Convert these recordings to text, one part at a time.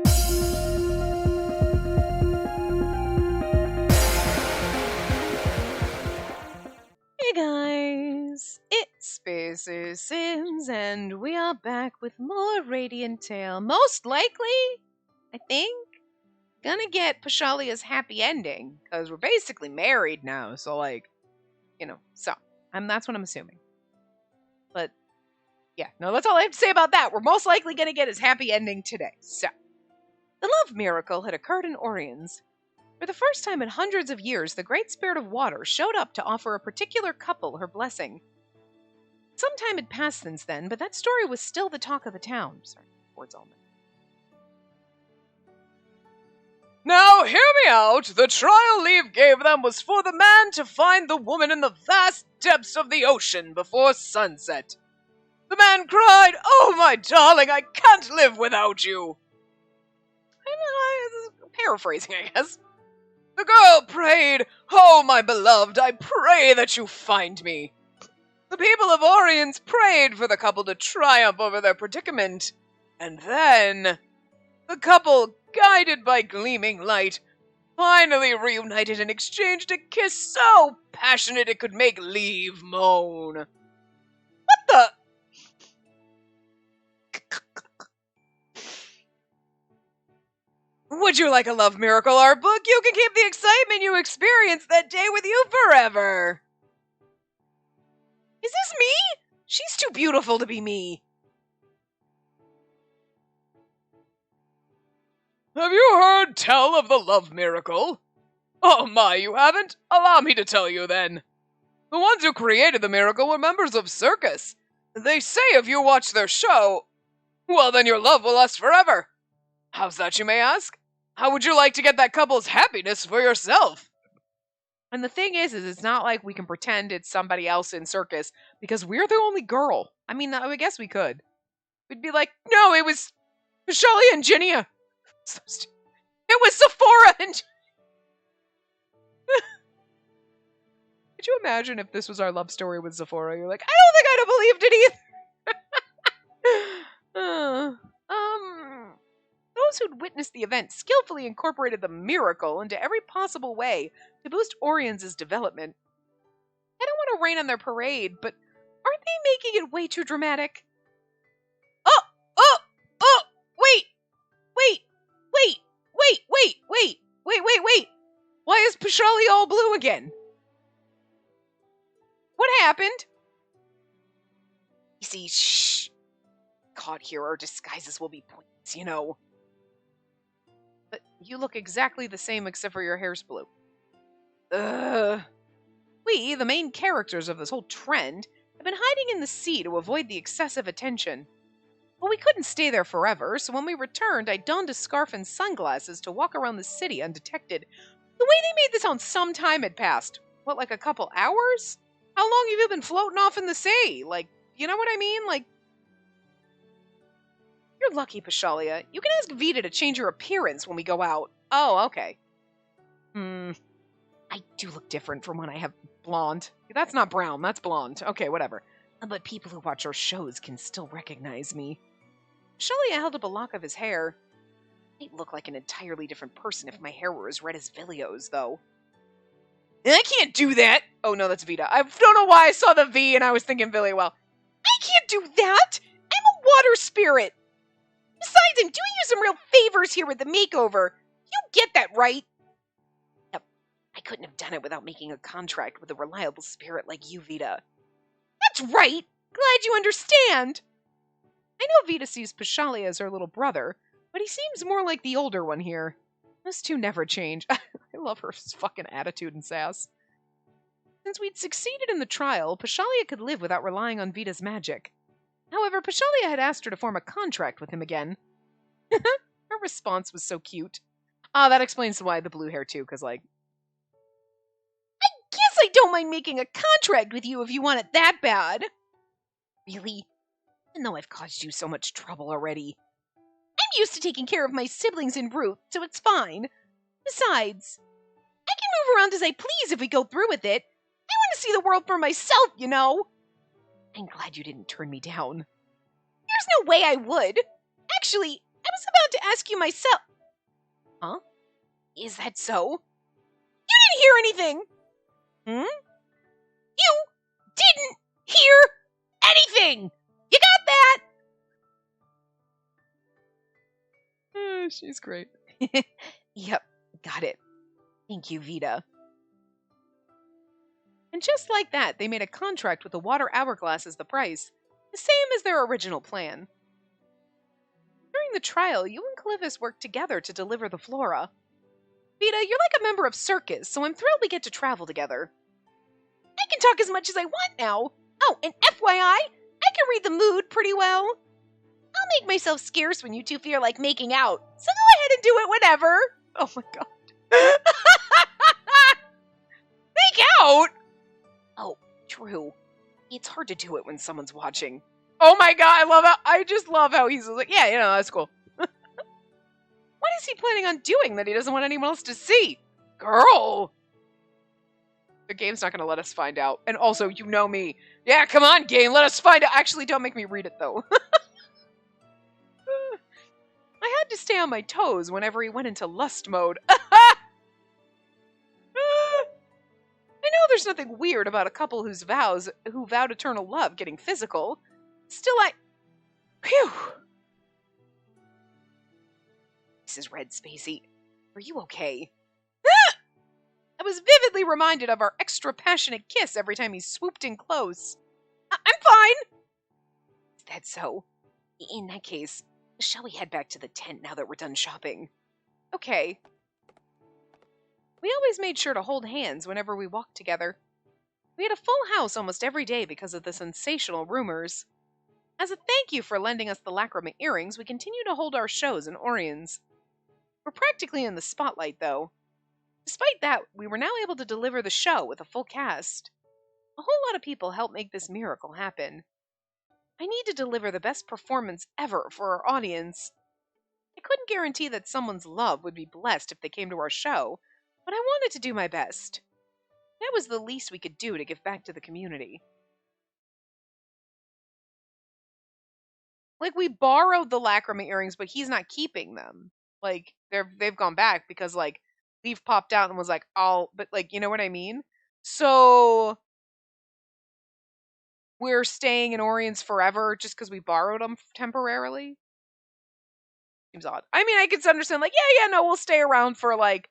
Hey guys, it's Spacer Sims, and we are back with more Radiant Tale. Most likely, I think, gonna get Pashalia's happy ending, because we're basically married now, so that's what I'm assuming. But, yeah, no, that's all I have to say about that. We're most likely gonna get his happy ending today. So, the love miracle had occurred in Oriens. For the first time in hundreds of years, the Great Spirit of Water showed up to offer a particular couple her blessing. Some time had passed since then, but that story was still the talk of the town. Sorry, words all meant. Now, hear me out. The trial Leave gave them was for the man to find the woman in the vast depths of the ocean before sunset. The man cried, "Oh, my darling, I can't live without you." Paraphrasing, I guess. The girl prayed, "Oh, my beloved, I pray that you find me." The people of Oriens prayed for the couple to triumph over their predicament. And then, the couple, guided by gleaming light, finally reunited and exchanged a kiss so passionate it could make Leave moan. What the? Would you like a love miracle art book? You can keep the excitement you experienced that day with you forever. Is this me? She's too beautiful to be me. Have you heard tell of the love miracle? Oh my, you haven't? Allow me to tell you then. The ones who created the miracle were members of circus. They say if you watch their show, well then your love will last forever. How's that, you may ask? How would you like to get that couple's happiness for yourself? And the thing is it's not like we can pretend it's somebody else in circus, because we're the only girl. I mean, I guess we could. We'd be like, no, it was Pashalia and Ginia. It was Sephora and... Could you imagine if this was our love story with Sephora? You're like, I don't think I'd have believed it either. Those who'd witnessed the event skillfully incorporated the miracle into every possible way to boost Oriens' development. I don't want to rain on their parade, but aren't they making it way too dramatic? Wait. Why is Pashali all blue again? What happened? You see, shh. Caught here, our disguises will be pointless, you know. But you look exactly the same except for your hair's blue. We, the main characters of this whole trend, have been hiding in the sea to avoid the excessive attention. But we couldn't stay there forever, so when we returned, I donned a scarf and sunglasses to walk around the city undetected. The way they made this sound some time had passed. What, like a couple hours? How long have you been floating off in the sea? Like, you know what I mean? Like, you're lucky, Pashalia. You can ask Vita to change your appearance when we go out. Oh, okay. I do look different from when I have blonde. That's not brown, that's blonde. Okay, whatever. But people who watch our shows can still recognize me. Pashalia held up a lock of his hair. I'd look like an entirely different person if my hair were as red as Vilio's, though. I can't do that! Oh, no, that's Vita. I don't know why I saw the V and I was thinking Vilio. Well, I can't do that! I'm a water spirit! Besides, I'm doing you some real favors here with the makeover. You get that, right? Yep. I couldn't have done it without making a contract with a reliable spirit like you, Vita. That's right! Glad you understand! I know Vita sees Pashalia as her little brother, but he seems more like the older one here. Those two never change. I love her fucking attitude and sass. Since we'd succeeded in the trial, Pashalia could live without relying on Vita's magic. However, Pashalia had asked her to form a contract with him again. Her response was so cute. That explains why the blue hair too, because I guess I don't mind making a contract with you if you want it that bad. Really? Even though I've caused you so much trouble already. I'm used to taking care of my siblings and Ruth, so it's fine. Besides, I can move around as I please if we go through with it. I want to see the world for myself, you know. I'm glad you didn't turn me down. There's no way I would. Actually, was about to ask you myself. Huh? Is that so? You didn't hear anything! You didn't hear anything! You got that? She's great. Yep, got it. Thank you, Vita. And just like that, they made a contract with the Water Hourglass as the price, the same as their original plan. During the trial, you and Caliphus worked together to deliver the flora. Vita, you're like a member of Circus, so I'm thrilled we get to travel together. I can talk as much as I want now. Oh, and FYI, I can read the mood pretty well. I'll make myself scarce when you two feel like making out, so go ahead and do it whenever. Oh my god. Make out? Oh, true. It's hard to do it when someone's watching. Oh my god, I just love how he's like, yeah, that's cool. What is he planning on doing that he doesn't want anyone else to see? Girl! The game's not going to let us find out. And also, you know me. Yeah, come on, game, let us find out. Actually, don't make me read it, though. I had to stay on my toes whenever he went into lust mode. I know there's nothing weird about a couple who vowed eternal love getting physical. Still, Phew! Mrs. Red Spacey, are you okay? I was vividly reminded of our extra passionate kiss every time he swooped in close. I'm fine! Is that so? In that case, shall we head back to the tent now that we're done shopping? Okay. We always made sure to hold hands whenever we walked together. We had a full house almost every day because of the sensational rumors. As a thank you for lending us the Lacrima earrings, we continue to hold our shows in Orions. We're practically in the spotlight, though. Despite that, we were now able to deliver the show with a full cast. A whole lot of people helped make this miracle happen. I need to deliver the best performance ever for our audience. I couldn't guarantee that someone's love would be blessed if they came to our show, but I wanted to do my best. That was the least we could do to give back to the community. Like, we borrowed the Lacrima earrings, but he's not keeping them. Like, they've gone back because, like, Leaf popped out and was like, but, like, you know what I mean? So, we're staying in Orions forever just because we borrowed them temporarily? Seems odd. I mean, I could understand, like, no, we'll stay around for, like,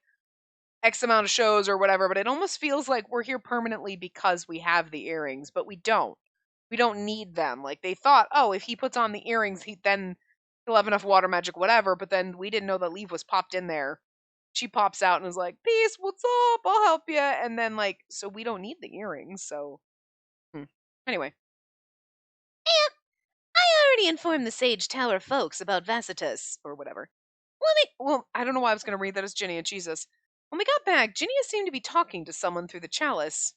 X amount of shows or whatever, but it almost feels like we're here permanently because we have the earrings, but we don't. We don't need them. Like, they thought, oh, if he puts on the earrings, he'll have enough water magic, whatever, but then we didn't know that Leaf was popped in there. She pops out and is like, peace, what's up? I'll help you. And then, like, so we don't need the earrings, so. Anyway. And I already informed the Sage Tower folks about Vacitus, or whatever. Well, I don't know why I was going to read that as Ginny and Jesus. When we got back, Ginny seemed to be talking to someone through the chalice.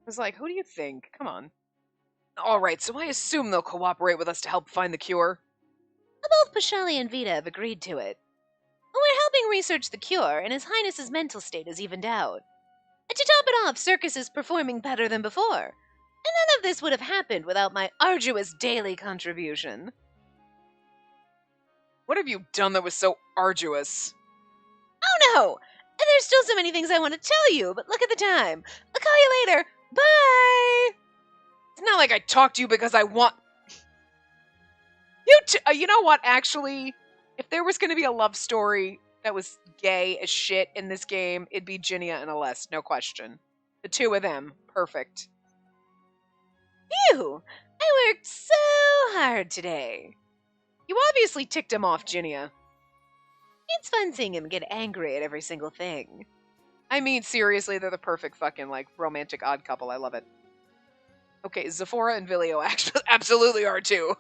I was like, who do you think? Come on. Alright, so I assume they'll cooperate with us to help find the cure. Both Pashali and Vita have agreed to it. We're helping research the cure, and His Highness's mental state is evened out. To top it off, Circus is performing better than before. And none of this would have happened without my arduous daily contribution. What have you done that was so arduous? Oh no! There's still so many things I want to tell you, but look at the time. I'll call you later. Bye! It's not like I talked to you because I want... You know what, actually? If there was going to be a love story that was gay as shit in this game, it'd be Ginnia and Aleste, no question. The two of them, perfect. Phew! I worked so hard today. You obviously ticked him off, Ginnia. It's fun seeing him get angry at every single thing. I mean, seriously, they're the perfect fucking, like, romantic odd couple. I love it. Okay, Zephora and Vilio actually absolutely are too.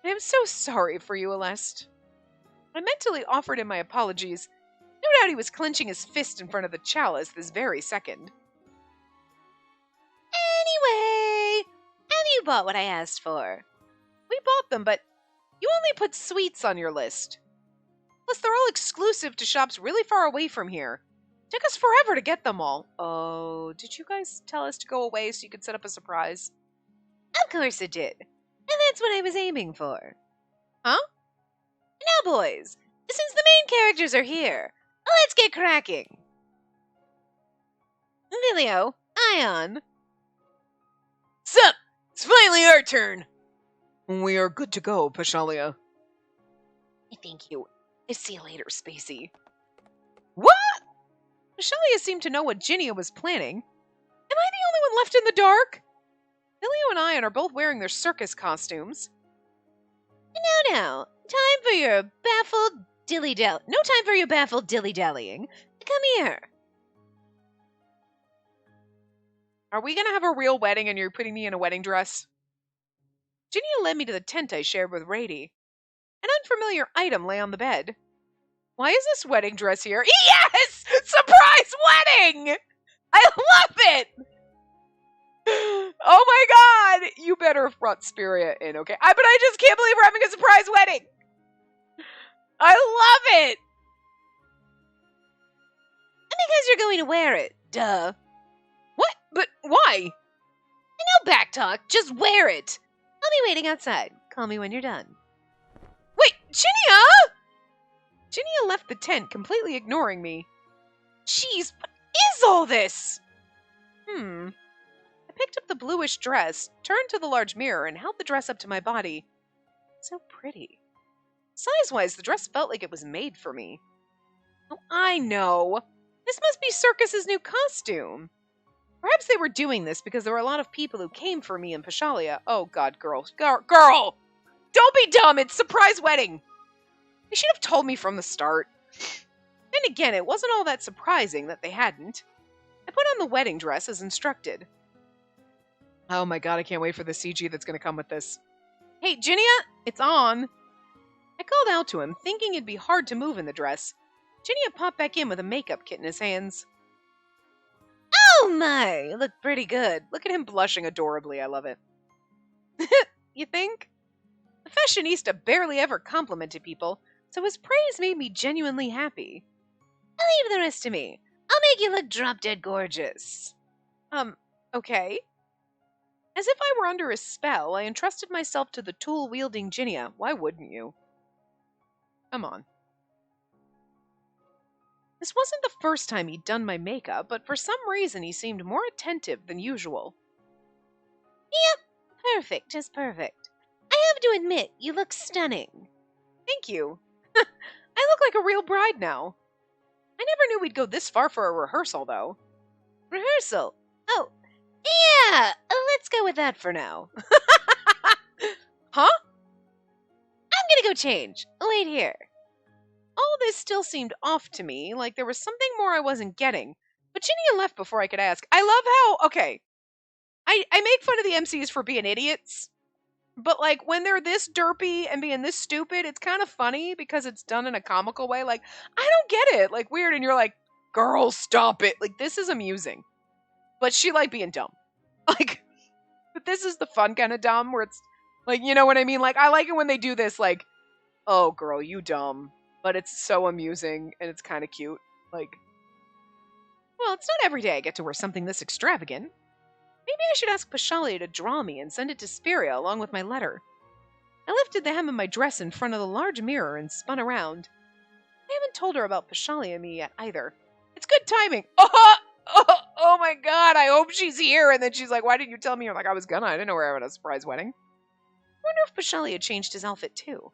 I am so sorry for you, Aleste. I mentally offered him my apologies. No doubt he was clenching his fist in front of the chalice this very second. Anyway, have you bought what I asked for? We bought them, but you only put sweets on your list. Plus, they're all exclusive to shops really far away from here. Took us forever to get them all. Oh, did you guys tell us to go away so you could set up a surprise? Of course it did. And that's what I was aiming for. We bought them, but you only put sweets on your list. Plus, they're all exclusive to shops really far away from here. Took us forever to get them all. Oh, did you guys tell us to go away so you could set up a surprise? Of course it did. Huh? Now, boys, since the main characters are here, let's get cracking. Lilio, Ion. Sup? It's finally our turn. We are good to go, Pashalia. Thank you. See you later, Spacey. What? Pashalia seemed to know what Ginny was planning. Am I the only one left in the dark? Lilio and Ion are both wearing their circus costumes. Now, time for your baffled dilly-dally. No time for your baffled dilly-dallying. Come here. Are we gonna have a real wedding and you're putting me in a wedding dress? Ginny led me to the tent I shared with Rady. An unfamiliar item lay on the bed. Why is this wedding dress here? Yes! Surprise wedding! I love it! Oh my god! You better have brought Spiria in, okay? But I just can't believe we're having a surprise wedding! I love it! Because you're going to wear it. Duh. What? But why? No back talk. Just wear it. I'll be waiting outside. Call me when you're done. Wait, Ginny! Ginny left the tent, completely ignoring me. Jeez, what is all this? I picked up the bluish dress, turned to the large mirror, and held the dress up to my body. So pretty. Size-wise, the dress felt like it was made for me. Oh, I know. This must be Circus's new costume. Perhaps they were doing this because there were a lot of people who came for me in Pashalia. Oh, God, girl. Girl! Don't be dumb! It's surprise wedding! They should have told me from the start. Then again, it wasn't all that surprising that they hadn't. I put on the wedding dress as instructed. Oh my god, I can't wait for the CG that's going to come with this. Hey, Ginny, it's on. I called out to him, thinking it'd be hard to move in the dress. Ginny popped back in with a makeup kit in his hands. Oh my, you look pretty good. Look at him blushing adorably, I love it. You think? The fashionista barely ever complimented people, so his praise made me genuinely happy. I'll leave the rest to me. I'll make you look drop-dead gorgeous. Okay. As if I were under a spell, I entrusted myself to the tool-wielding Ginny. Why wouldn't you? Come on. This wasn't the first time he'd done my makeup, but for some reason he seemed more attentive than usual. Yep, perfect, just perfect. I have to admit, you look stunning. Thank you. I look like a real bride now. I never knew we'd go this far for a rehearsal, though. Rehearsal? Oh, yeah, let's go with that for now. Huh? I'm gonna go change. Wait here. All this still seemed off to me, like there was something more I wasn't getting. But Ginny left before I could ask. I love how, okay, I make fun of the MCs for being idiots, but like when they're this derpy and being this stupid, it's kind of funny because it's done in a comical way. Like, I don't get it. Like, weird, and you're like, girl, stop it. Like, this is amusing. But she like being dumb. Like, but this is the fun kind of dumb where it's like, you know what I mean? Like, I like it when they do this, like, oh, girl, you dumb. But it's so amusing, and it's kind of cute. Like, well, it's not every day I get to wear something this extravagant. Maybe I should ask Pashalia to draw me and send it to Spiria along with my letter. I lifted the hem of my dress in front of the large mirror and spun around. I haven't told her about Pashalia and me yet, either. It's good timing. Oh my god, I hope she's here. And then she's like, why didn't you tell me? I'm like, I was gonna. I didn't know we were having a surprise wedding. I wonder if Pashalia changed his outfit, too.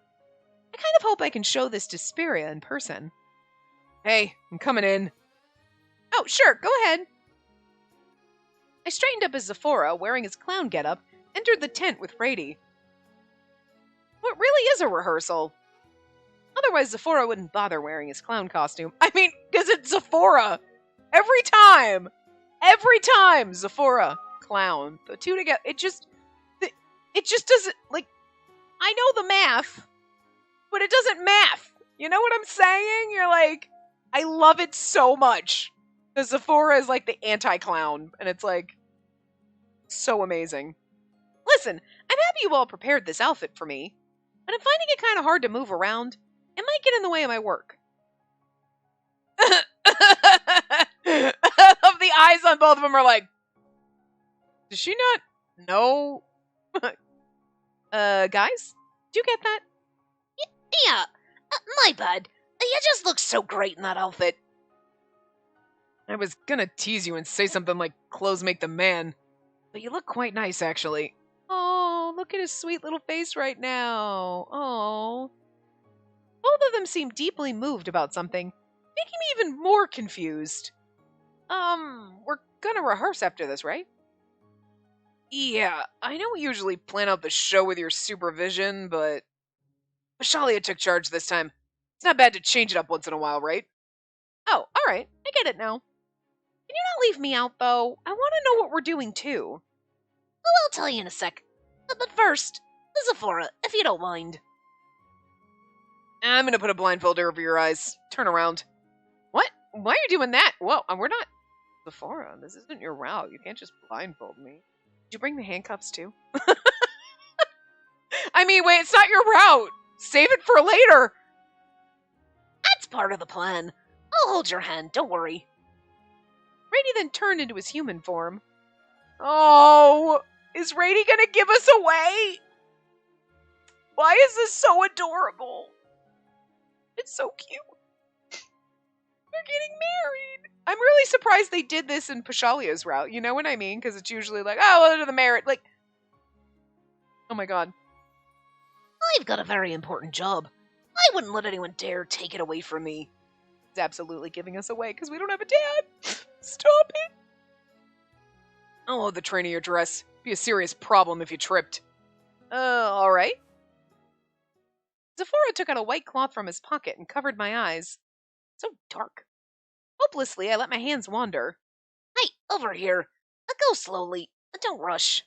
I kind of hope I can show this to Spiria in person. Hey, I'm coming in. Oh, sure, go ahead. I straightened up as Zephora, wearing his clown getup, entered the tent with Rady. What really is a rehearsal? Otherwise, Zephora wouldn't bother wearing his clown costume. I mean, because it's Zephora! Every time! Every time! Zephora, clown. The two together, it just doesn't, like, I know the math, but it doesn't math. You know what I'm saying? You're like, I love it so much. Because Zephora is like the anti-clown, and it's like, so amazing. Listen, I'm happy you all prepared this outfit for me, but I'm finding it kind of hard to move around. It might get in the way of my work. Of the eyes on both of them are like, does she not know? Guys, do you get that? Yeah, my bad. You just look so great in that outfit. I was gonna tease you and say something like clothes make the man, but you look quite nice, actually. Oh, look at his sweet little face right now. Oh. Both of them seem deeply moved about something, making me even more confused. We're gonna rehearse after this, right? Yeah, I know we usually plan out the show with your supervision, but Shalia took charge this time. It's not bad to change it up once in a while, right? Oh, alright, I get it now. Can you not leave me out, though? I want to know what we're doing, too. Oh, I'll tell you in a sec. But first, Zephora, if you don't mind. I'm gonna put a blindfold over your eyes. Turn around. What? Why are you doing that? Whoa, we're not... Zephora, this isn't your route. You can't just blindfold me. Did you bring the handcuffs, too? I mean, wait, it's not your route. Save it for later. That's part of the plan. I'll hold your hand, don't worry. Rady then turned into his human form. Oh, is Rady gonna give us away? Why is this so adorable? It's so cute. They're getting married. I'm really surprised they did this in Pashalia's route. You know what I mean? Because it's usually like, oh, under the merit. Like, oh my god. I've got a very important job. I wouldn't let anyone dare take it away from me. It's absolutely giving us away because we don't have a dad. Stop it. Oh, the train of your dress. Be a serious problem if you tripped. Alright. Zephora took out a white cloth from his pocket and covered my eyes. So dark. Hopelessly, I let my hands wander. Hey, over here. Go slowly. Don't rush.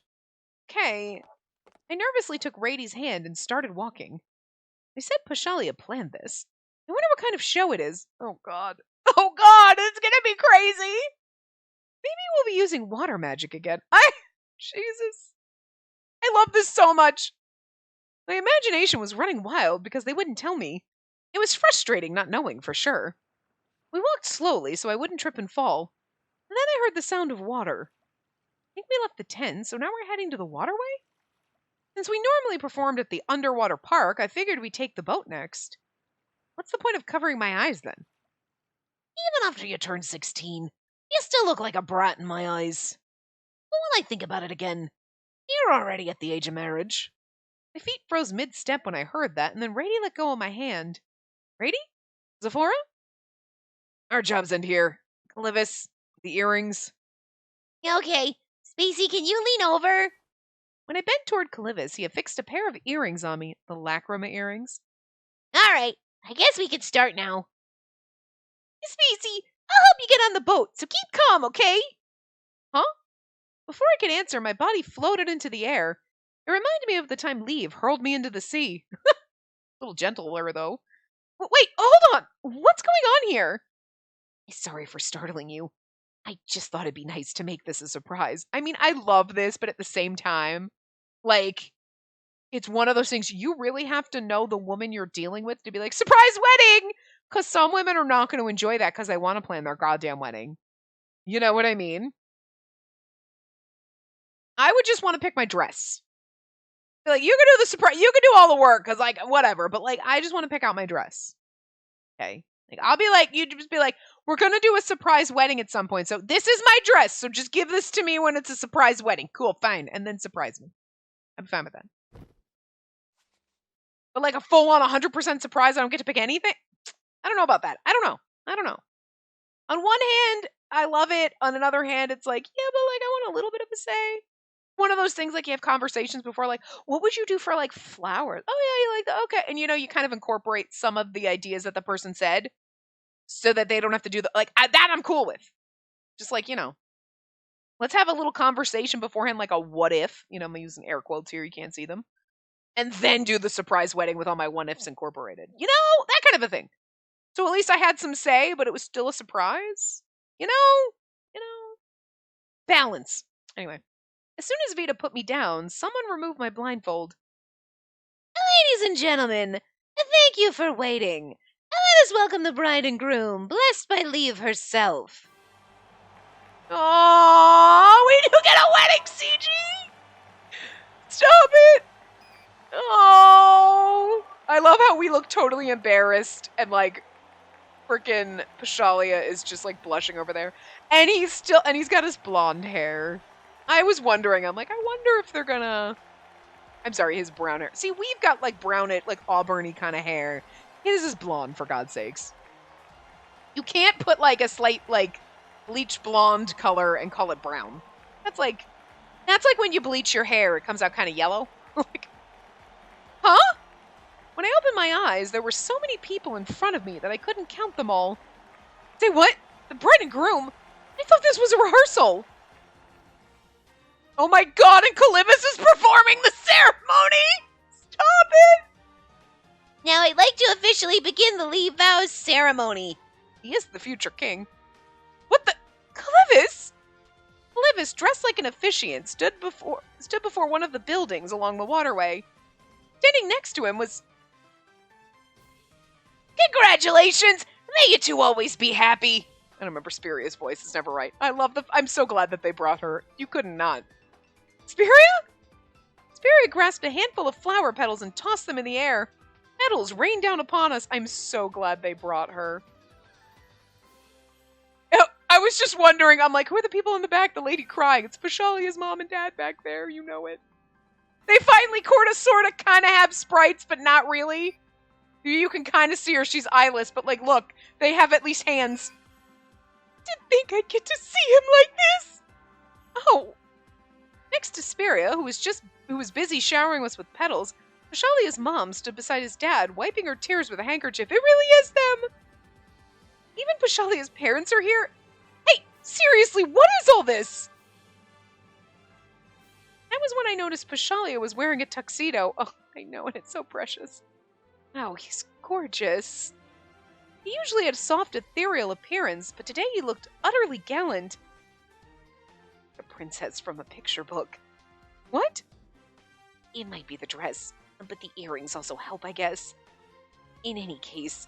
Okay. I nervously took Rady's hand and started walking. They said Pashalia planned this. I wonder what kind of show it is. Oh god. Oh god, it's gonna be crazy! Maybe we'll be using water magic again. Jesus. I love this so much. My imagination was running wild because they wouldn't tell me. It was frustrating not knowing for sure. We walked slowly so I wouldn't trip and fall. And then I heard the sound of water. I think we left the tent, so now we're heading to the waterway? Since we normally performed at the underwater park, I figured we'd take the boat next. What's the point of covering my eyes then? Even after you turn 16, you still look like a brat in my eyes. But when I think about it again, you're already at the age of marriage. My feet froze mid-step when I heard that, and then Rady let go of my hand. Rady? Zephora? Our jobs end here. Clivis, the earrings. Okay. Spacey, can you lean over? When I bent toward Clivis, he affixed a pair of earrings on me, the Lacrima earrings. All right. I guess we can start now. Spacey, I'll help you get on the boat, so keep calm, okay? Huh? Before I could answer, my body floated into the air. It reminded me of the time Leave hurled me into the sea. A little gentler, though. Wait, hold on! What's going on here? Sorry for startling you. I just thought it'd be nice to make this a surprise. I mean, I love this, but at the same time, like, it's one of those things you really have to know the woman you're dealing with to be like, surprise wedding! Because some women are not going to enjoy that because they want to plan their goddamn wedding. You know what I mean? I would just want to pick my dress. Be like, you can do the surprise, you can do all the work, because, like, whatever, but, like, I just want to pick out my dress. Okay? Like, I'll be like, you just be like, we're going to do a surprise wedding at some point, so this is my dress, so just give this to me when it's a surprise wedding. Cool, fine, and then surprise me. I'm fine with that. But, like, a full-on 100% surprise, I don't get to pick anything? I don't know about that. I don't know. On one hand, I love it. On another hand, it's like, yeah, but, like, I want a little bit of a say. One of those things, like, you have conversations before, like, what would you do for, like, flowers? Oh, yeah, you like that? Okay. And, you know, you kind of incorporate some of the ideas that the person said so that they don't have to do the, like, that I'm cool with. Just, like, you know, let's have a little conversation beforehand, like a what if. You know, I'm using air quotes here. You can't see them. And then do the surprise wedding with all my what ifs incorporated. You know, that kind of a thing. So at least I had some say, but it was still a surprise. You know, balance. Anyway. As soon as Vita put me down, someone removed my blindfold. Ladies and gentlemen, thank you for waiting. Let us welcome the bride and groom, blessed by Leave herself. Oh, we do get a wedding, CG! Stop it! Oh! I love how we look totally embarrassed and like freaking Pashalia is just like blushing over there. And he's got his blonde hair. I was wondering, I'm like, I wonder if they're gonna, I'm sorry, his brown hair. See, we've got like brownish, like auburny kind of hair. His is blonde, for God's sakes. You can't put like a slight like bleach blonde color and call it brown. That's like when you bleach your hair, it comes out kind of yellow. Like, huh? When I opened my eyes, there were so many people in front of me that I couldn't count them all. Say what? The bride and groom? I thought this was a rehearsal. Oh my god, and Calypus is performing the ceremony! Stop it! Now I'd like to officially begin the leave vows ceremony. He is the future king. What the? Calypus? Calypus, dressed like an officiant, stood before one of the buildings along the waterway. Standing next to him was... Congratulations! May you two always be happy! I don't remember Spiria's voice, it's never right. I'm so glad that they brought her. You couldn't not. Spiria? Spiria grasped a handful of flower petals and tossed them in the air. Petals rained down upon us. I'm so glad they brought her. I was just wondering, I'm like, who are the people in the back? The lady crying. It's Pashalia's mom and dad back there, you know it. They finally sort of kind of have sprites, but not really. You can kind of see her, she's eyeless, but like, look, they have at least hands. Didn't think I'd get to see him like this. Oh. Next to Spiria, who was busy showering us with petals, Pashalia's mom stood beside his dad, wiping her tears with a handkerchief. It really is them! Even Pashalia's parents are here? Hey, seriously, what is all this? That was when I noticed Pashalia was wearing a tuxedo. Oh, I know, and it's so precious. Wow, he's gorgeous. He usually had a soft, ethereal appearance, but today he looked utterly gallant. A princess from a picture book. What? It might be the dress, but the earrings also help, I guess. In any case,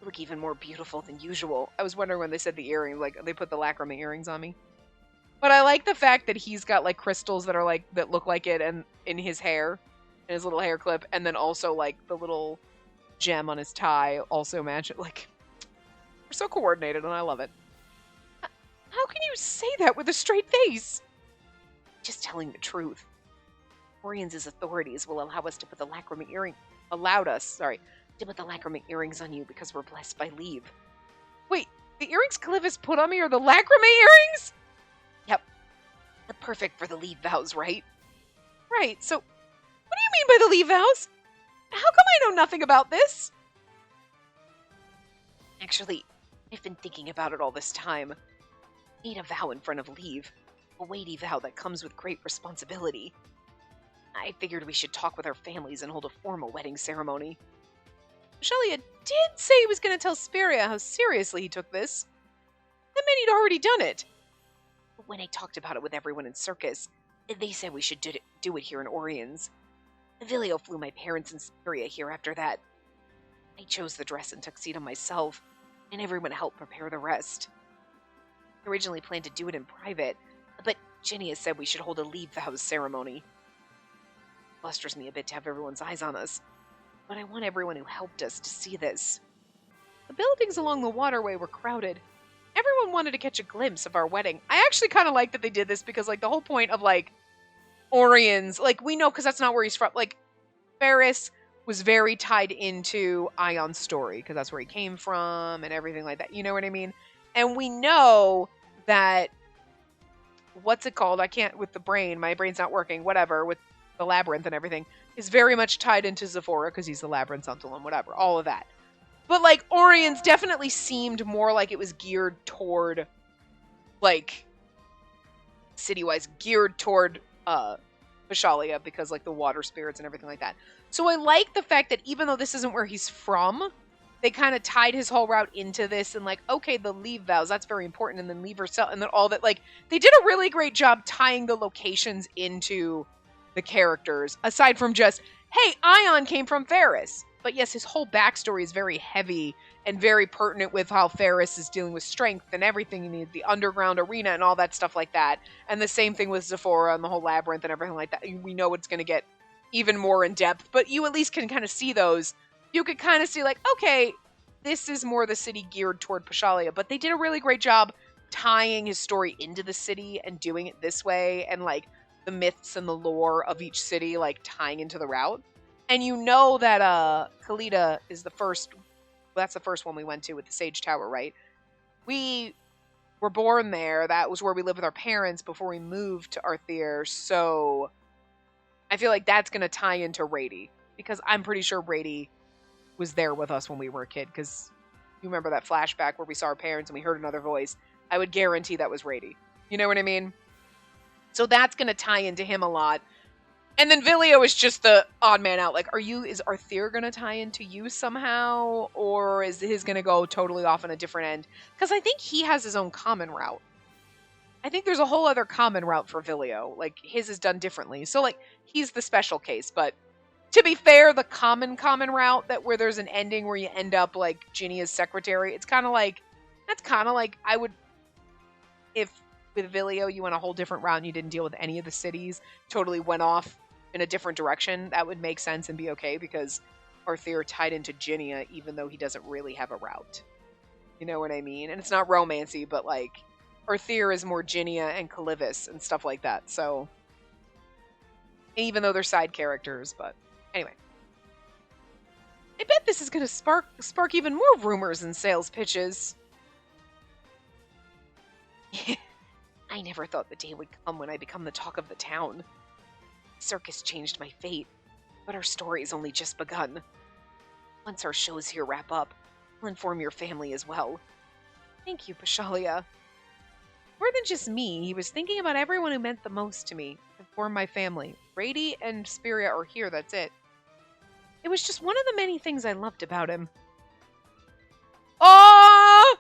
you look even more beautiful than usual. I was wondering when they said the earrings, like, they put the lacrima earrings on me. But I like the fact that he's got, like, crystals that are, like, that look like it and in his hair, in his little hair clip, and then also, like, the little gem on his tie also match it. Like, we're so coordinated, and I love it. How can you say that with a straight face? Just telling the truth. Oriens' authorities will allow us to put the lacrima earrings on you because we're blessed by leave. Wait, the earrings Calypus put on me are the lacrima earrings? Yep. Perfect for the leave vows, right? Right, so what do you mean by the leave vows? How come I know nothing about this? Actually, I've been thinking about it all this time. I made a vow in front of leave. A weighty vow that comes with great responsibility. I figured we should talk with our families and hold a formal wedding ceremony. Pashalia did say he was going to tell Spiria how seriously he took this. That meant he'd already done it. But when I talked about it with everyone in Circus, they said we should do it here in Oriens. Vilio flew my parents and Spiria here after that. I chose the dress and tuxedo myself, and everyone helped prepare the rest. I originally planned to do it in private, but Jenny has said we should hold a leave vows ceremony. It blusters me a bit to have everyone's eyes on us, but I want everyone who helped us to see this. The buildings along the waterway were crowded. Everyone wanted to catch a glimpse of our wedding. I actually kind of like that they did this because, like, the whole point of, like, Oriens, like, we know because that's not where he's from. Like, Ferris was very tied into Ion's story because that's where he came from and everything like that. You know what I mean? And we know that, what's it called? I can't, with the brain, my brain's not working, whatever, with the labyrinth and everything, is very much tied into Zephora because he's the labyrinth sentinel and whatever, all of that. But, like, Oriens definitely seemed more like it was geared toward, like, city-wise, geared toward Pashalia because, like, the water spirits and everything like that. So I like the fact that even though this isn't where he's from, they kind of tied his whole route into this and, like, okay, the leave vows, that's very important, and then leave herself, and then all that, like, they did a really great job tying the locations into the characters, aside from just, hey, Ion came from Ferris. But yes, his whole backstory is very heavy and very pertinent with how Ferris is dealing with strength and everything. You need the underground arena and all that stuff like that. And the same thing with Zephora and the whole labyrinth and everything like that. We know it's going to get even more in depth, but you at least can kind of see those you could kind of see, like, okay, this is more the city geared toward Pashalia, but they did a really great job tying his story into the city and doing it this way, and, like, the myths and the lore of each city, like, tying into the route. And you know that Kalita is the first, well, that's the first one we went to with the Sage Tower, right? We were born there. That was where we lived with our parents before we moved to Arthir, so I feel like that's going to tie into Rady, because I'm pretty sure Rady was there with us when we were a kid, because you remember that flashback where we saw our parents and we heard another voice. I would guarantee that was Rady. You know what I mean? So that's going to tie into him a lot. And then Vilio is just the odd man out. Like, is Arthir going to tie into you somehow? Or is his going to go totally off on a different end? Because I think he has his own common route. I think there's a whole other common route for Vilio. Like, his is done differently. So, like, he's the special case. But to be fair, the common route, that where there's an ending where you end up like Ginnia's secretary, it's kind of like, that's kind of like, I would, if with Vilio you went a whole different route and you didn't deal with any of the cities, totally went off in a different direction, that would make sense and be okay, because Arthir tied into Ginnia even though he doesn't really have a route. You know what I mean? And it's not romancy, but like, Arthir is more Ginnia and Calivis and stuff like that, so, even though they're side characters, but anyway. I bet this is going to spark even more rumors and sales pitches. I never thought the day would come when I become the talk of the town. Circus changed my fate, but our story's only just begun. Once our shows here wrap up, I'll inform your family as well. Thank you, Pashalia. More than just me, he was thinking about everyone who meant the most to me, and formed my family. Rady and Spiria are here, that's it. It was just one of the many things I loved about him. Oh,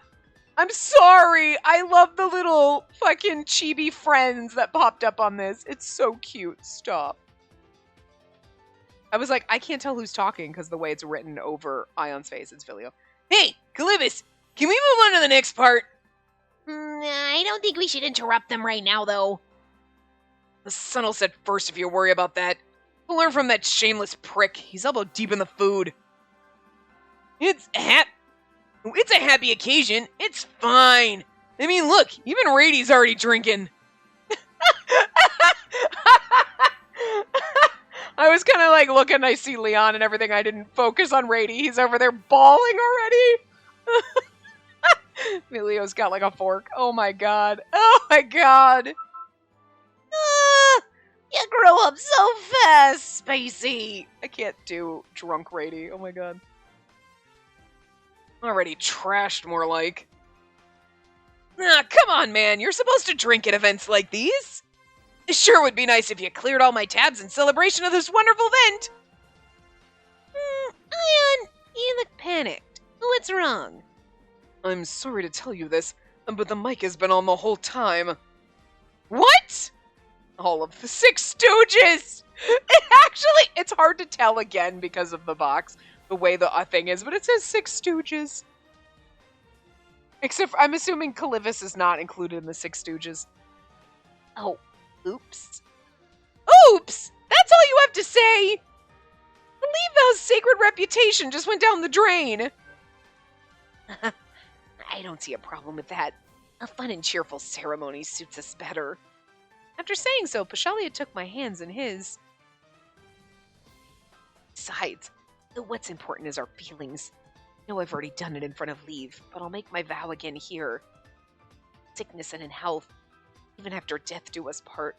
I'm sorry. I love the little fucking chibi friends that popped up on this. It's so cute. Stop. I was like, I can't tell who's talking because the way it's written over Ion's face. It's Vilio. Hey, Calivis, can we move on to the next part? I don't think we should interrupt them right now, though. The sun will set first if you worry about that. We'll learn from that shameless prick. He's elbow deep in the food. It's a happy occasion. It's fine. I mean, look, even Rady's already drinking. I was kind of like looking, I see Leon and everything. I didn't focus on Rady. He's over there bawling already. Emilio's got like a fork. Oh my god. Oh my god. You grow up so fast, Spacey. I can't do drunk Rady. Oh my god. Already trashed, more like. Ah, come on, man. You're supposed to drink at events like these. It sure would be nice if you cleared all my tabs in celebration of this wonderful event. Ion, you look panicked. What's wrong? I'm sorry to tell you this, but the mic has been on the whole time. What? All of the Six Stooges! It's hard to tell again because of the box, the way the thing is, but it says Six Stooges. Except for, I'm assuming Calivis is not included in the Six Stooges. Oh, oops. Oops! That's all you have to say! Leave sacred reputation just went down the drain. I don't see a problem with that. A fun and cheerful ceremony suits us better. After saying so, Pashalia took my hands in his. Besides, what's important is our feelings. I know I've already done it in front of Leave, but I'll make my vow again here. Sickness and in health, even after death do us part.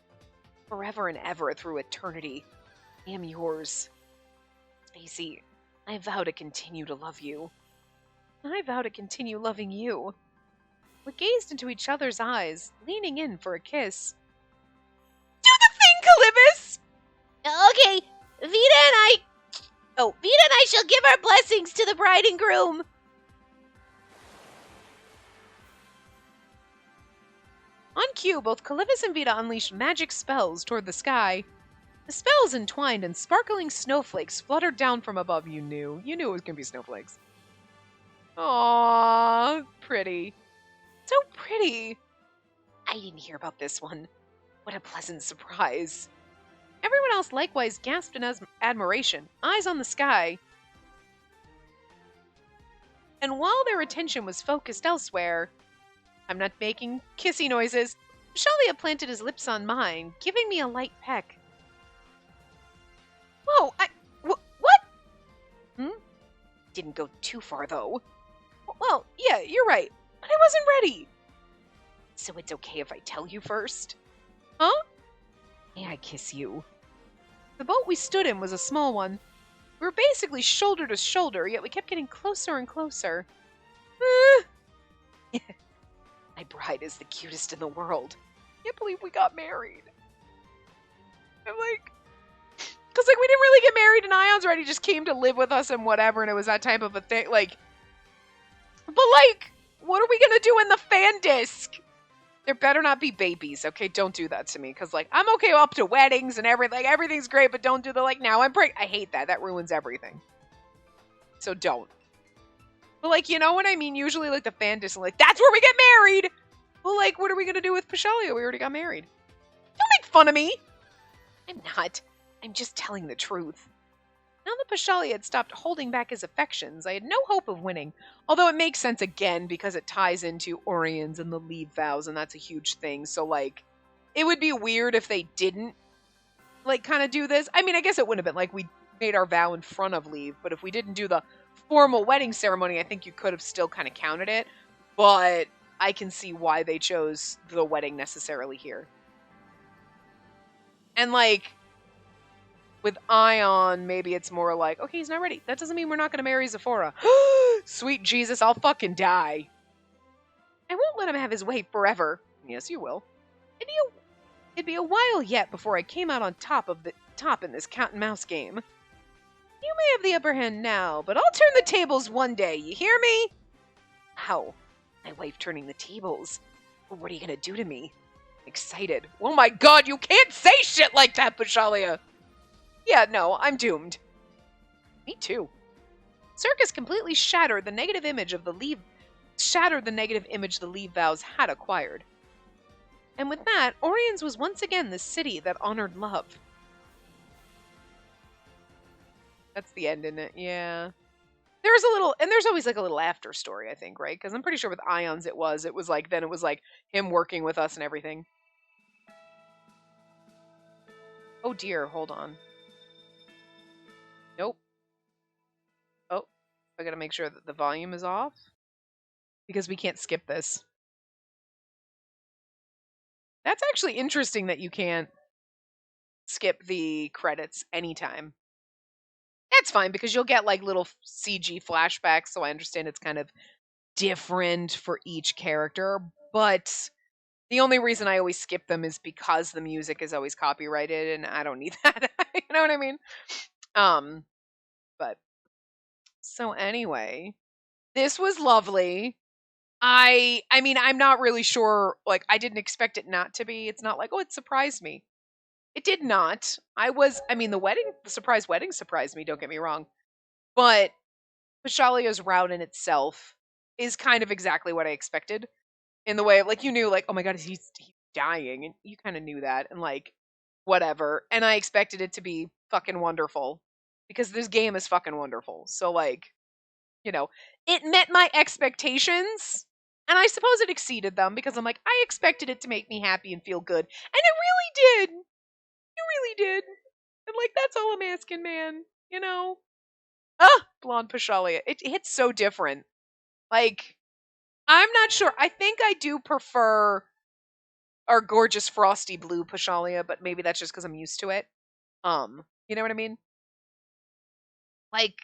Forever and ever through eternity, I am yours. Spacey, I vow to continue to love you. I vow to continue loving you. We gazed into each other's eyes, leaning in for a kiss. Do the thing, Calivis! Okay, Vita and I shall give our blessings to the bride and groom. On cue, both Calivis and Vita unleashed magic spells toward the sky. The spells entwined and sparkling snowflakes fluttered down from above. You knew it was going to be snowflakes. Aww, pretty. So pretty. I didn't hear about this one. What a pleasant surprise. Everyone else likewise gasped in admiration, eyes on the sky. And while their attention was focused elsewhere, I'm not making kissy noises, Pashalia planted his lips on mine, giving me a light peck. Whoa, what? Didn't go too far, though. Well, yeah, you're right, but I wasn't ready. So it's okay if I tell you first? Huh? May I kiss you? The boat we stood in was a small one. We were basically shoulder to shoulder, yet we kept getting closer and closer. My bride is the cutest in the world. Can't believe we got married. I'm like... Because, like, we didn't really get married, and Ion's already just came to live with us and whatever, and it was that type of a thing. Like... But, like, what are we gonna do in the fan disc? There better not be babies, okay? Don't do that to me, because, like, I'm okay up to weddings and everything. Like, everything's great, but don't do the, like, now I'm pregnant. I hate that. That ruins everything. So don't. But, like, you know what I mean? Usually, like, the fan disc, like, that's where we get married! Well, like, what are we gonna do with Pashalia? We already got married. Don't make fun of me! I'm not. I'm just telling the truth. Now that Pashalia had stopped holding back his affections, I had no hope of winning. Although it makes sense again because it ties into Orions and the leave vows, and that's a huge thing. So, like, it would be weird if they didn't, like, kind of do this. I mean, I guess it wouldn't have been like we made our vow in front of leave, but if we didn't do the formal wedding ceremony, I think you could have still kind of counted it. But I can see why they chose the wedding necessarily here. And, like, with Ion, maybe it's more like, okay, he's not ready. That doesn't mean we're not going to marry Zephora. Sweet Jesus, I'll fucking die. I won't let him have his way forever. Yes, you will. It'd be a while yet before I came out on top in this cat and mouse game. You may have the upper hand now, but I'll turn the tables one day. You hear me? How? My wife turning the tables? What are you going to do to me? Excited. Oh my god, you can't say shit like that, Pashalia! Yeah, no, I'm doomed. Me too. Circus completely shattered the negative image the leave vows had acquired. And with that, Orions was once again the city that honored love. That's the end, isn't it? Yeah. There's a little, and there's always like a little after story, I think, right? Because I'm pretty sure with Ions it was like, then it was like him working with us and everything. Oh dear, hold on. Nope. Oh, I gotta make sure that the volume is off. Because we can't skip this. That's actually interesting that you can't skip the credits anytime. That's fine, because you'll get like little CG flashbacks, so I understand it's kind of different for each character, but the only reason I always skip them is because the music is always copyrighted, and I don't need that. You know what I mean? But so anyway, this was lovely. I mean, I'm not really sure, like, I didn't expect it not to be. It's not like, oh, it surprised me. It did not. The surprise wedding surprised me, don't get me wrong. But Pashalia's route in itself is kind of exactly what I expected. In the way of, like, you knew, like, oh my god, he's dying, and you kind of knew that, and, like, whatever. And I expected it to be fucking wonderful. Because this game is fucking wonderful. So, like, you know, it met my expectations, and I suppose it exceeded them, because I'm like, I expected it to make me happy and feel good. And it really did! It really did. And, like, that's all I'm asking, man. You know? Blonde Pashalia. It hits so different. Like, I'm not sure. I think I do prefer our gorgeous frosty blue Pashalia, but maybe that's just because I'm used to it. You know what I mean? Like,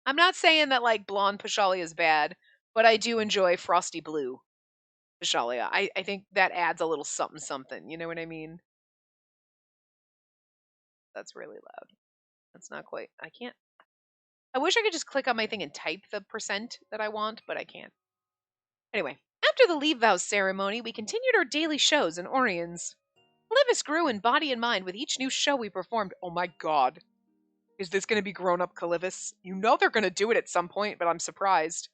I'm not saying that, like, blonde Pashalia is bad, but I do enjoy frosty blue Pashalia. I think that adds a little something something. You know what I mean? That's really loud. That's not quite. I can't. I wish I could just click on my thing and type the percent that I want, but I can't. Anyway, after the leave vows ceremony, we continued our daily shows in Orions. Calivis grew in body and mind with each new show we performed. Oh my god. Is this going to be grown-up Calivis? You know they're going to do it at some point, but I'm surprised.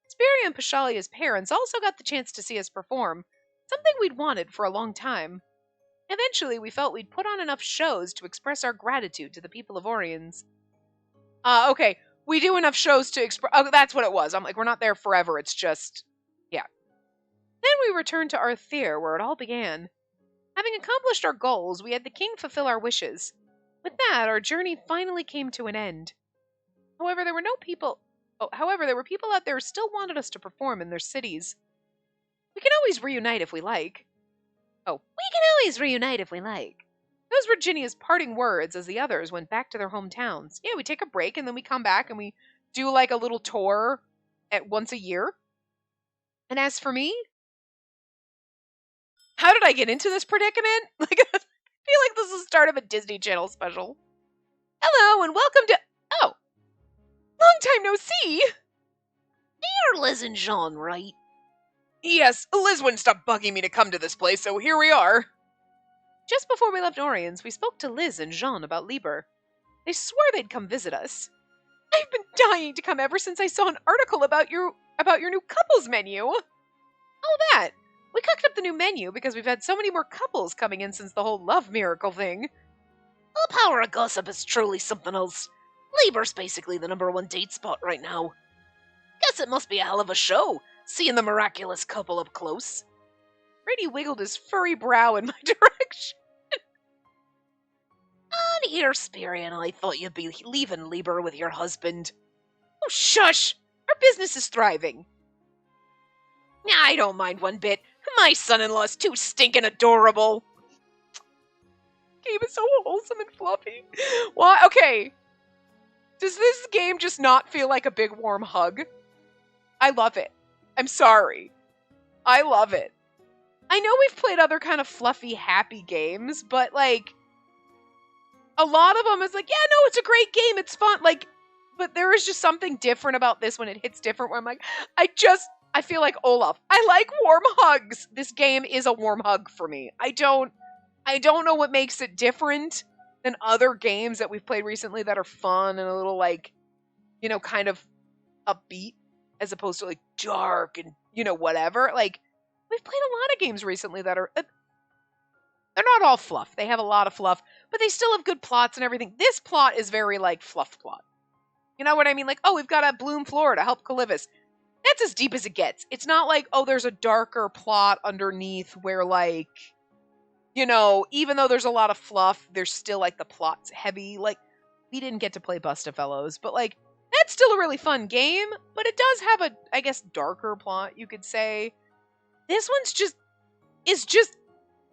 Speria and Pashalia's parents also got the chance to see us perform, something we'd wanted for a long time. Eventually, we felt we'd put on enough shows to express our gratitude to the people of Orions. Okay, we do enough shows to express. Oh, that's what it was. I'm like, we're not there forever. It's just, yeah. Then we returned to Arthur, where it all began. Having accomplished our goals, we had the king fulfill our wishes. With that, our journey finally came to an end. However, there were people out there who still wanted us to perform in their cities. We can always reunite if we like. Oh, we can always reunite if we like. Those were Ginnia's parting words as the others went back to their hometowns. Yeah, we take a break and then we come back and we do like a little tour at once a year. And as for me, how did I get into this predicament? Like, I feel like this is the start of a Disney Channel special. Hello and welcome to... Oh, long time no see. You're Liz and Jean, right? Yes, Liz wouldn't stop bugging me to come to this place, so here we are. Just before we left Oriens, we spoke to Liz and Jean about Lieber. They swore they'd come visit us. I've been dying to come ever since I saw an article about your new couples menu. Oh, that. We cooked up the new menu because we've had so many more couples coming in since the whole love miracle thing. The power of gossip is truly something else. Lieber's basically the #1 date spot right now. Guess it must be a hell of a show, seeing the miraculous couple up close. Brady wiggled his furry brow in my direction. On here, Spirian, I thought you'd be leaving Lieber with your husband. Oh, shush! Our business is thriving. I don't mind one bit. My son-in-law's too stinking adorable. Game is so wholesome and fluffy. Why? Okay. Does this game just not feel like a big warm hug? I love it. I'm sorry. I love it. I know we've played other kind of fluffy, happy games, but like, a lot of them is like, yeah, no, it's a great game, it's fun. Like, but there is just something different about this when it hits different, where I'm like, I feel like Olaf. I like warm hugs. This game is a warm hug for me. I don't know what makes it different than other games that we've played recently that are fun and a little like, you know, kind of upbeat as opposed to like dark and, you know, whatever. Like, we've played a lot of games recently that are, they're not all fluff. They have a lot of fluff, but they still have good plots and everything. This plot is very like fluff plot. You know what I mean? Like, oh, we've got to Bloom Floor to help Calivus. That's as deep as it gets. It's not like, oh, there's a darker plot underneath where like, you know, even though there's a lot of fluff, there's still like the plot's heavy. Like, we didn't get to play Bustafellows, but like, that's still a really fun game, but it does have a, I guess, darker plot, you could say. This one's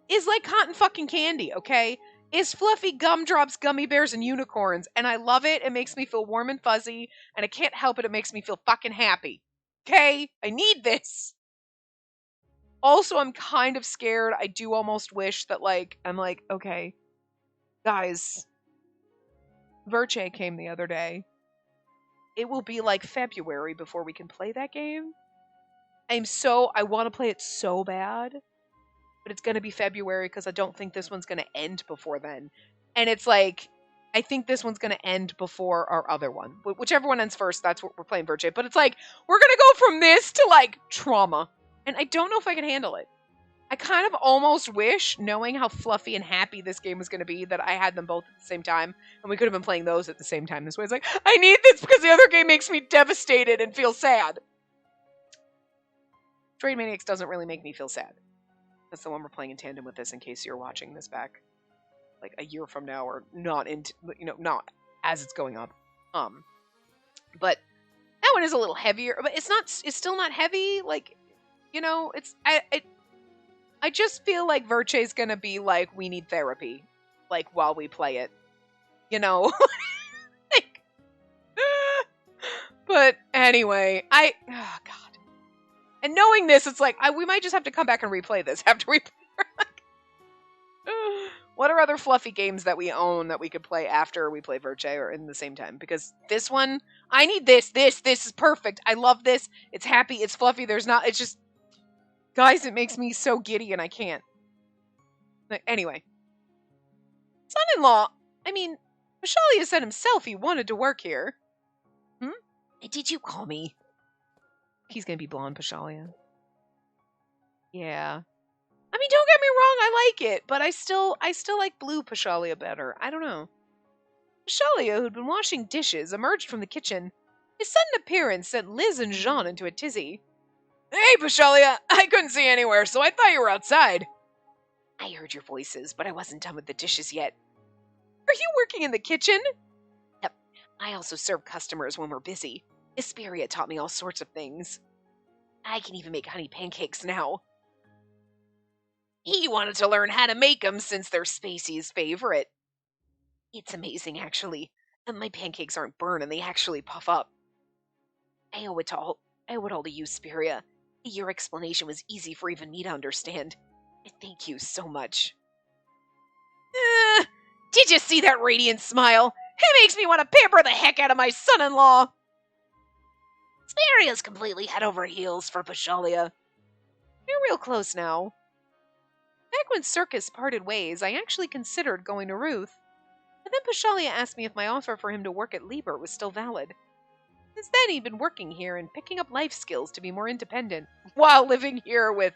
is like cotton fucking candy, okay? Is fluffy gumdrops, gummy bears, and unicorns, and I love it. It makes me feel warm and fuzzy, and I can't help it. It makes me feel fucking happy. Okay? I need this. Also, I'm kind of scared. I do almost wish that, like, I'm like, okay, guys, Verche came the other day. It will be like February before we can play that game. I want to play it so bad, but it's going to be February because I don't think this one's going to end before then. And it's like, I think this one's going to end before our other one. Whichever one ends first, that's what we're playing Verche. But it's like, we're going to go from this to like trauma. And I don't know if I can handle it. I kind of almost wish, knowing how fluffy and happy this game was going to be, that I had them both at the same time. And we could have been playing those at the same time this way. It's like, I need this because the other game makes me devastated and feel sad. Trade Maniacs doesn't really make me feel sad. That's the one we're playing in tandem with this, in case you're watching this back like a year from now, or not not as it's going up. But that one is a little heavier, but it's still not heavy. Like, you know, I just feel like Verche's gonna be like, we need therapy, like, while we play it, you know? Like, but anyway, oh god. And knowing this, it's like, we might just have to come back and replay this after we what are other fluffy games that we own that we could play after we play Verche or in the same time? Because this one, I need this is perfect. I love this. It's happy, it's fluffy, it's just, guys, it makes me so giddy and I can't. Anyway. Son-in-law, I mean, Pashalia said himself he wanted to work here. Did you call me? He's gonna be blonde Pashalia. Yeah. I mean, don't get me wrong, I like it, but I still like blue Pashalia better. I don't know. Pashalia, who'd been washing dishes, emerged from the kitchen. His sudden appearance sent Liz and Jean into a tizzy. Hey, Pashalia, I couldn't see anywhere, so I thought you were outside. I heard your voices, but I wasn't done with the dishes yet. Are you working in the kitchen? Yep. I also serve customers when we're busy. Hesperia taught me all sorts of things. I can even make honey pancakes now. He wanted to learn how to make them since they're Spacey's favorite. It's amazing, actually. My pancakes aren't burned and they actually puff up. I owe it all to you, Speria. Your explanation was easy for even me to understand. Thank you so much. Did you see that radiant smile? It makes me want to pamper the heck out of my son-in-law. Speria's completely head over heels for Pashalia. You're real close now. Back when Circus parted ways, I actually considered going to Ruth. But then Pashalia asked me if my offer for him to work at Liber was still valid. Since then, he'd been working here and picking up life skills to be more independent, while living here with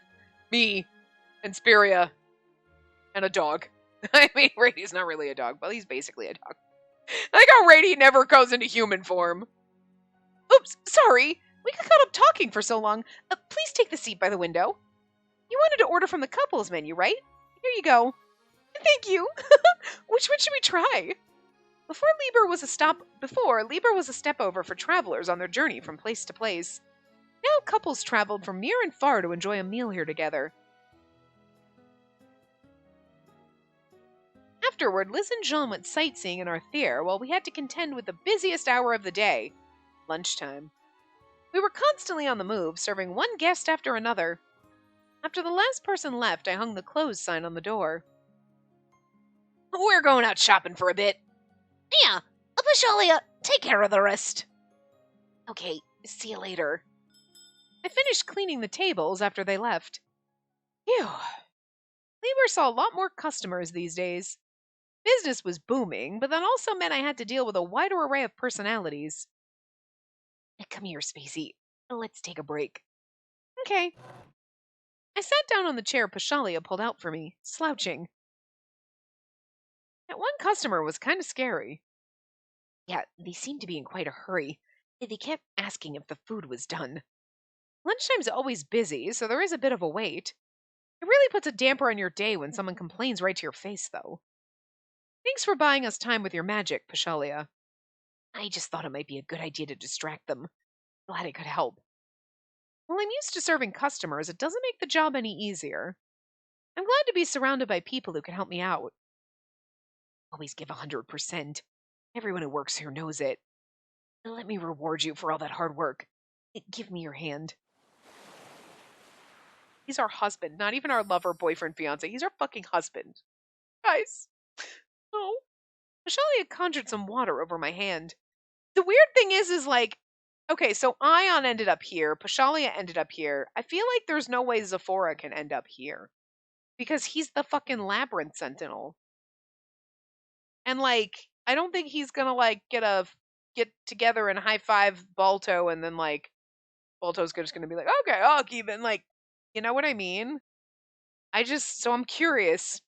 me and Speria and a dog. I mean, Rady's not really a dog, but he's basically a dog. I like how Rady never goes into human form. Oops, sorry. We got caught up talking for so long. Please take the seat by the window. You wanted to order from the couples menu, right? Here you go. Thank you. Which one should we try? Before, Liber was a stopover for travelers on their journey from place to place. Now couples traveled from near and far to enjoy a meal here together. Afterward, Liz and Jean went sightseeing in our theater while we had to contend with the busiest hour of the day, lunchtime. We were constantly on the move, serving one guest after another. After the last person left, I hung the close sign on the door. We're going out shopping for a bit. Yeah, Pashalia, take care of the rest. Okay, see you later. I finished cleaning the tables after they left. Phew. Liber saw a lot more customers these days. Business was booming, but that also meant I had to deal with a wider array of personalities. Come here, Spacey. Let's take a break. Okay. I sat down on the chair Pashalia pulled out for me, slouching. That one customer was kind of scary. Yeah, they seemed to be in quite a hurry. They kept asking if the food was done. Lunchtime's always busy, so there is a bit of a wait. It really puts a damper on your day when someone complains right to your face, though. Thanks for buying us time with your magic, Pashalia. I just thought it might be a good idea to distract them. Glad I could help. While I'm used to serving customers, it doesn't make the job any easier. I'm glad to be surrounded by people who can help me out. Always give 100%. Everyone who works here knows it. Let me reward you for all that hard work. Give me your hand. He's our husband, not even our lover, boyfriend, fiance. He's our fucking husband. Guys. Oh. Pashalia conjured some water over my hand. The weird thing is like, okay, so Ion ended up here. Pashalia ended up here. I feel like there's no way Zephora can end up here. Because he's the fucking Labyrinth Sentinel. And, like, I don't think he's gonna, like, get together and high-five Balto and then, like, Balto's just gonna be like, okay, I'll keep it. Like, you know what I mean? So I'm curious.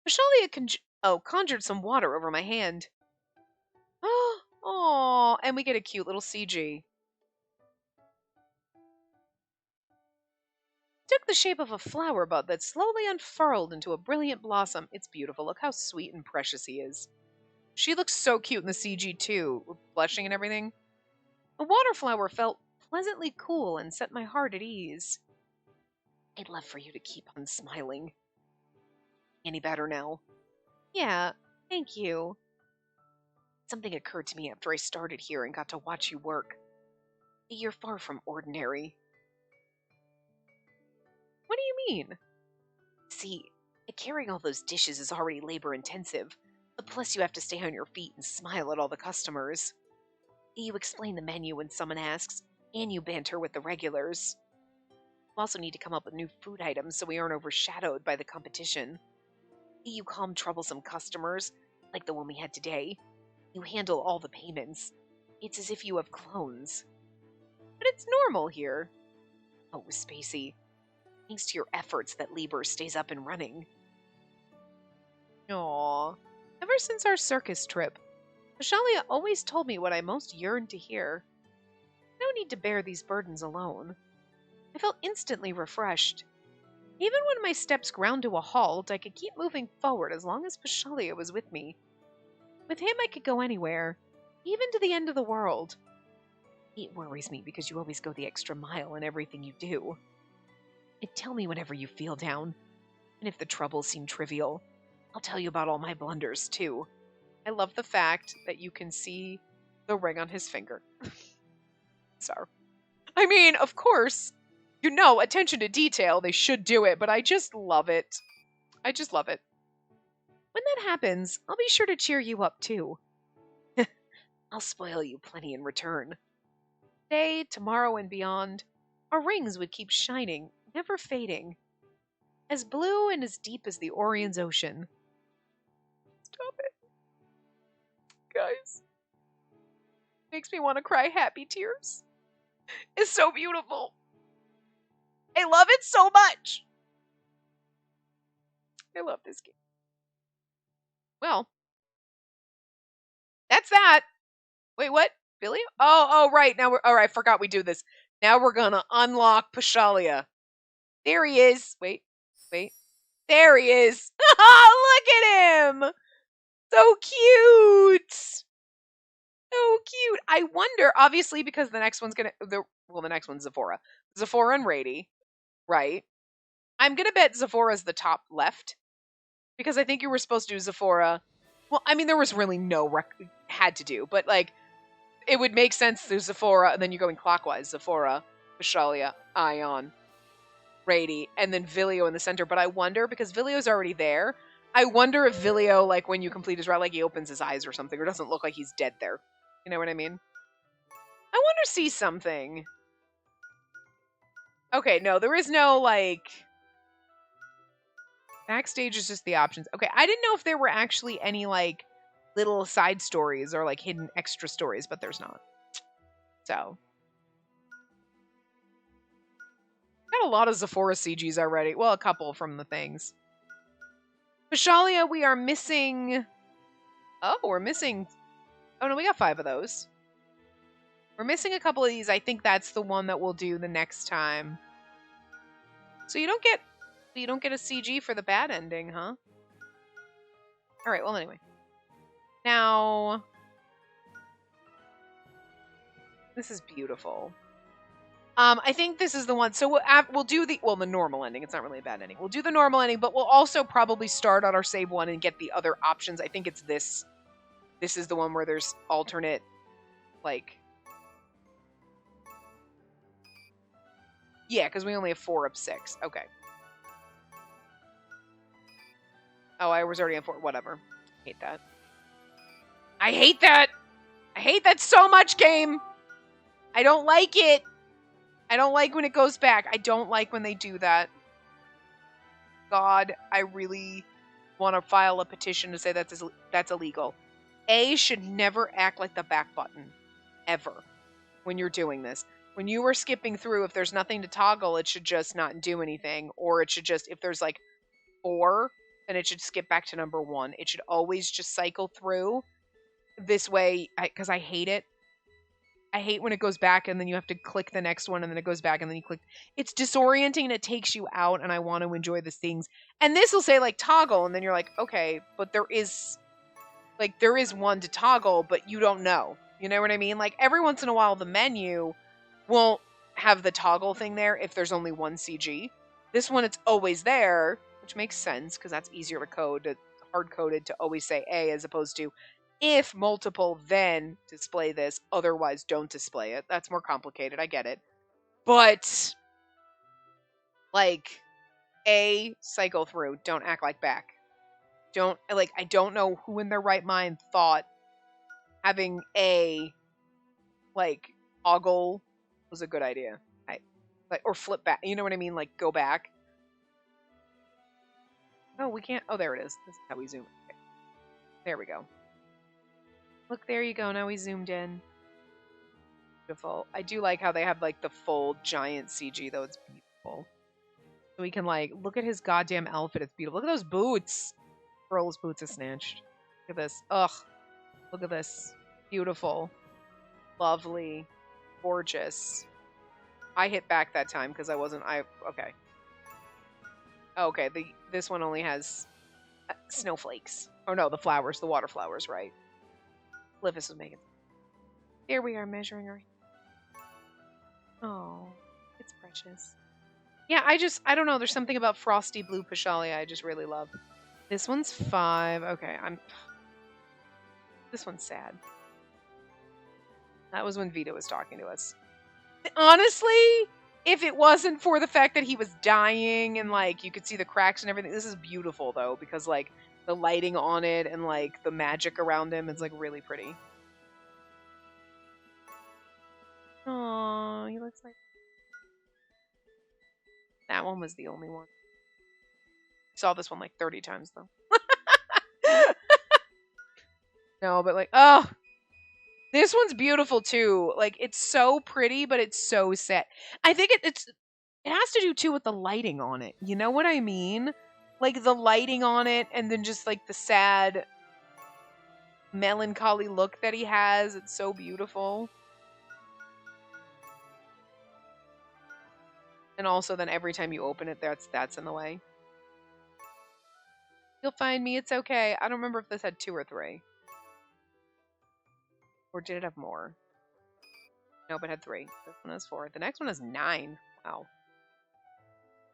Pashalia conjured some water over my hand. Oh, and we get a cute little CG. Took the shape of a flower bud that slowly unfurled into a brilliant blossom. It's beautiful. Look how sweet and precious he is. She looks so cute in the CG too, with blushing and everything. The water flower felt pleasantly cool and set my heart at ease. I'd love for you to keep on smiling. Any better now? Yeah, thank you. Something occurred to me after I started here and got to watch you work. You're far from ordinary. What do you mean? See, carrying all those dishes is already labor-intensive. Plus, you have to stay on your feet and smile at all the customers. You explain the menu when someone asks, and you banter with the regulars. You also need to come up with new food items so we aren't overshadowed by the competition. You calm troublesome customers, like the one we had today. You handle all the payments. It's as if you have clones. But it's normal here. Oh, Spacey. Thanks to your efforts that Liber stays up and running. Aww. Ever since our circus trip, Pashalia always told me what I most yearned to hear. I don't need to bear these burdens alone. I felt instantly refreshed. Even when my steps ground to a halt, I could keep moving forward as long as Pashalia was with me. With him, I could go anywhere, even to the end of the world. It worries me because you always go the extra mile in everything you do. And tell me whenever you feel down, and if the troubles seem trivial, I'll tell you about all my blunders, too. I love the fact that you can see the ring on his finger. Sorry. I mean, of course, attention to detail, they should do it, but I just love it. I just love it. When that happens, I'll be sure to cheer you up, too. I'll spoil you plenty in return. Today, tomorrow, and beyond, our rings would keep shining, never fading. As blue and as deep as the Orion's ocean. Stop it. Guys. Makes me want to cry happy tears. It's so beautiful. I love it so much. I love this game. Well, that's that. Wait, what? Billy? Oh, right. Now I forgot we do this. Now we're gonna unlock Pashalia. There he is. Wait. There he is. Look at him. So cute. So cute. I wonder, obviously, because the next one's the next one's Zephora. Zephora and Rady, right? I'm gonna bet Zephora's the top left. Because I think you were supposed to do Zephora. Well, I mean, there was really no had to do, but like, it would make sense to Zephora, and then you're going clockwise. Zephora, Pashalia, Ion, Rady, and then Vilio in the center. But I wonder, because Vilio's already there, I wonder if Vilio, like, when you complete his route, like, he opens his eyes or something, or doesn't look like he's dead there. You know what I mean? I want to see something. Okay, no, there is no, like... Backstage is just the options. Okay, I didn't know if there were actually any, like, little side stories or, like, hidden extra stories, but there's not. So. Got a lot of Zephora CGs already. Well, a couple from the things. Pashalia, we are missing... Oh, we're missing... Oh, no, we got 5 of those. We're missing a couple of these. I think that's the one that we'll do the next time. So you don't get a CG for the bad ending, huh? Alright, well, anyway. Now... This is beautiful. I think this is the one. So we'll do the normal ending. It's not really a bad ending. We'll do the normal ending, but we'll also probably start on our save one and get the other options. I think it's this. This is the one where there's alternate, like... Yeah, because we only have 4 of 6. Okay. Oh, I was already on 4. Whatever. Hate that. I hate that! I hate that so much, game! I don't like it! I don't like when it goes back. I don't like when they do that. God, I really want to file a petition to say that's illegal. A should never act like the back button. Ever. When you're doing this. When you are skipping through, if there's nothing to toggle, it should just not do anything. Or it should just, if there's like 4, then it should skip back to number 1. It should always just cycle through this way, because I hate it. I hate when it goes back and then you have to click the next one and then it goes back and then you click. It's disorienting and it takes you out, and I want to enjoy these things. And this will say like toggle, and then you're like, okay, but there is one to toggle, but you don't know. You know what I mean? Like every once in a while the menu won't have the toggle thing there if there's only one CG. This one, it's always there, which makes sense because that's easier to code, hard-coded to always say A as opposed to if multiple, then display this, otherwise don't display it. That's more complicated, I get it. But, like, A, cycle through, don't act like back. I don't know who in their right mind thought having A, like, toggle was a good idea. Or flip back, you know what I mean? Like, go back. Oh, we can't, oh, there it is. This is how we zoom. Okay. There we go. Look, there you go. Now we zoomed in. Beautiful. I do like how they have, like, the full giant CG, though. It's beautiful. So we can, like, look at his goddamn outfit. It's beautiful. Look at those boots. Girl's boots are snatched. Look at this. Ugh. Look at this. Beautiful. Lovely. Gorgeous. I hit back that time because I wasn't... Okay. Okay, this one only has snowflakes. Oh no, the flowers. The water flowers, right? Livis was making... Here we are measuring her. Oh, it's precious. Yeah, I don't know. There's something about frosty blue Pashalia I just really love. This one's 5. Okay, this one's sad. That was when Vita was talking to us. Honestly, if it wasn't for the fact that he was dying and, like, you could see the cracks and everything, this is beautiful, though, because, like, the lighting on it and, like, the magic around him is, like, really pretty. Aww, he looks like... That one was the only one. Saw this one, like, 30 times, though. No, but, like, oh... This one's beautiful too. Like, it's so pretty, but it's so sad. I think it has to do too with the lighting on it. You know what I mean? Like the lighting on it, and then just like the sad, melancholy look that he has. It's so beautiful. And also, then every time you open it, that's in the way. You'll find me. It's okay. I don't remember if this had 2 or 3. Or did it have more? Nope, it had 3. This one has 4. The next one has 9. Wow.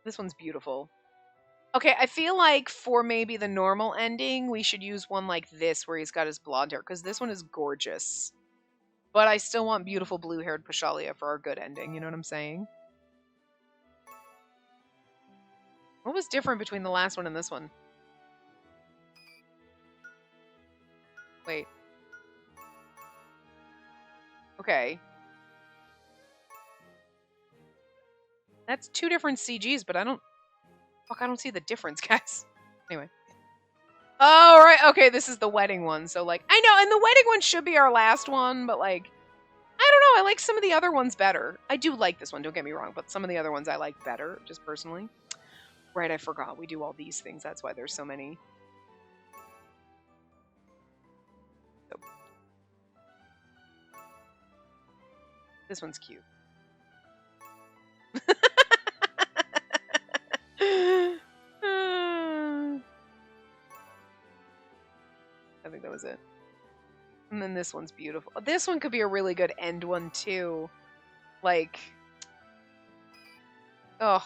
This one's beautiful. Okay, I feel like for maybe the normal ending, we should use one like this where he's got his blonde hair, because this one is gorgeous. But I still want beautiful blue-haired Pashalia for our good ending, you know what I'm saying? What was different between the last one and this one? Wait. Okay. That's 2 different CGs, but I don't see the difference, guys. Anyway. Oh, right. Okay, this is the wedding one. So, like, I know, and the wedding one should be our last one, but, like, I don't know. I like some of the other ones better. I do like this one, don't get me wrong, but some of the other ones I like better, just personally. Right, I forgot. We do all these things. That's why there's so many. So. This one's cute. I think that was it. And then this one's beautiful. This one could be a really good end one, too. Like... Ugh.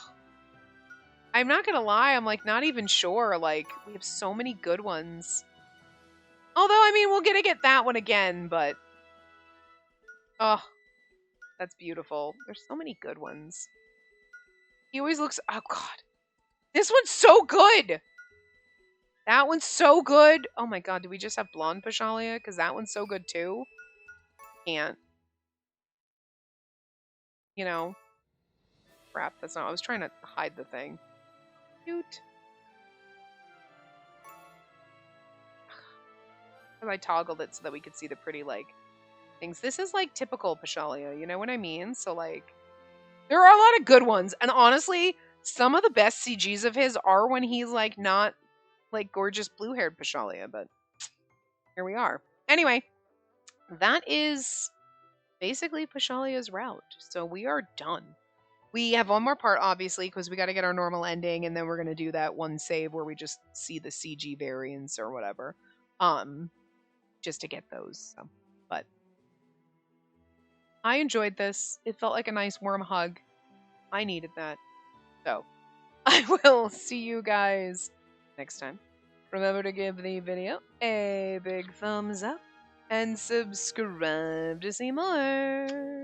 I'm not gonna lie, I'm, like, not even sure. Like, we have so many good ones. Although, I mean, we're gonna get that one again, but... Oh, that's beautiful. There's so many good ones. He always looks... Oh, God. This one's so good! That one's so good! Oh my god, do we just have blonde Pashalia? Because that one's so good, too. Can't. You know. Crap, that's not... I was trying to hide the thing. Cute. I toggled it so that we could see the pretty, like, things. This is, like, typical Pashalia, you know what I mean? So, like, there are a lot of good ones. And honestly, some of the best CGs of his are when he's, like, not, like, gorgeous blue-haired Pashalia. But here we are. Anyway, that is basically Pashalia's route. So we are done. We have one more part, obviously, because we got to get our normal ending, and then we're going to do that one save where we just see the CG variants or whatever. Just to get those. So. But I enjoyed this. It felt like a nice warm hug. I needed that. So, I will see you guys next time. Remember to give the video a big thumbs up and subscribe to see more.